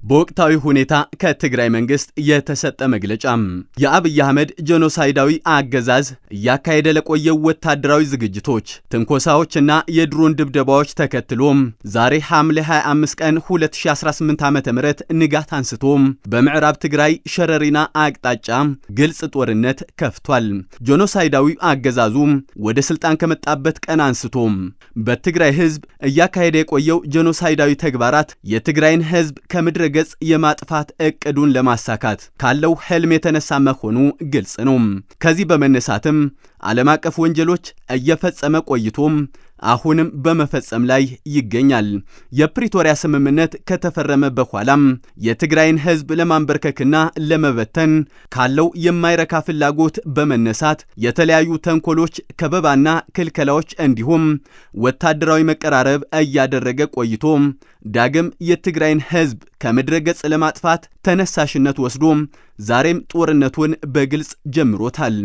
በወቅታዊ ሁኔታ ከትግራይ መንግስት የተሰጠ መግለጫ የአብይ አህመድ ጄኖሳይዳዊ አገዛዝ እያካሄደ ለቆየው ወታደራዊ ዝግጅቶች፣ ትንኮሳዎችና የድሮን ድብደባዎች ተከትሎ ዛሬ ሐምሌ 25 ቀን 2018 ዓ.ም ንጋት አንስቶ በምዕራብ ትግራይ ሸረሪና አቅጣጫ ግልጽ ጦርነት ከፍቷል። ጄኖሳይዳዊ አገዛዙ ወደ ስልጣን ከመጣበት ቀን አንስቶ በትግራይ ህዝብ እያካሄደ የቆየው ጄኖሳይዳዊ ተግባራት የትግራይን ህዝብ ከምድረ ገጽ የማጥፋት እቅዱን ለማሳካት ካለው ህልም የተነሳ መሆኑ ግልጽ ነው። ከዚህ በመነሳትም ዓለም አቀፍ ወንጀሎች እየፈጸመ ቆይቶም አሁንም በመፈጸም ላይ ይገኛል። የፕሪቶሪያ ስምምነት ከተፈረመ በኋላም የትግራይን ህዝብ ለማንበርከክና ለመበተን ካለው የማይረካ ፍላጎት በመነሳት የተለያዩ ተንኮሎች፣ ከበባና ክልከላዎች እንዲሁም ወታደራዊ መቀራረብ እያደረገ ቆይቶ ዳግም የትግራይን ህዝብ ከምድረ ገጽ ለማጥፋት ተነሳሽነት ወስዶ ዛሬም ጦርነቱን በግልጽ ጀምሮታል።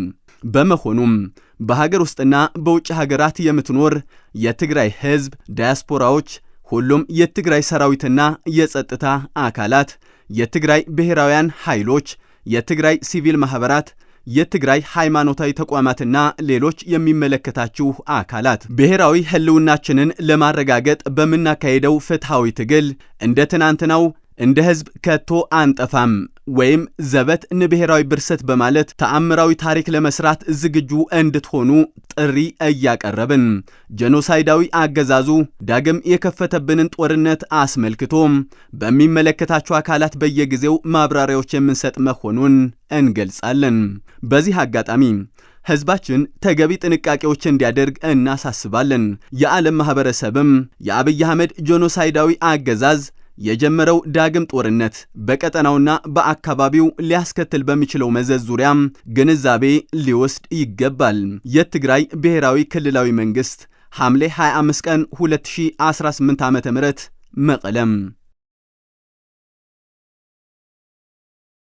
በመሆኑም በሀገር ውስጥና በውጭ ሀገራት የምትኖር የትግራይ ህዝብ፣ ዳያስፖራዎች፣ ሁሉም የትግራይ ሰራዊትና የጸጥታ አካላት፣ የትግራይ ብሔራውያን ኃይሎች፣ የትግራይ ሲቪል ማህበራት፣ የትግራይ ሃይማኖታዊ ተቋማትና ሌሎች የሚመለከታችሁ አካላት ብሔራዊ ህልውናችንን ለማረጋገጥ በመናካሄደው ፍትሃዊ ትግል እንደ ትናንትናው እንደ ህዝብ ከቶ አንጠፋም ወይም ዘበት ንብሔራዊ ብርሰት በማለት ተአምራዊ ታሪክ ለመስራት ዝግጁ እንድትሆኑ ጥሪ እያቀረብን ጄኖሳይዳዊ አገዛዙ ዳግም የከፈተብንን ጦርነት አስመልክቶ በሚመለከታቸው አካላት በየጊዜው ማብራሪያዎች የምንሰጥ መሆኑን እንገልጻለን። በዚህ አጋጣሚ ህዝባችን ተገቢ ጥንቃቄዎች እንዲያደርግ እናሳስባለን። የዓለም ማህበረሰብም የአብይ አህመድ ጄኖሳይዳዊ አገዛዝ የጀመረው ዳግም ጦርነት በቀጠናውና በአካባቢው ሊያስከትል በሚችለው መዘዝ ዙሪያ ግንዛቤ ሊወስድ ይገባል። የትግራይ ብሔራዊ ክልላዊ መንግስት ሐምሌ 25 ቀን 2018 ዓ.ም መቀለም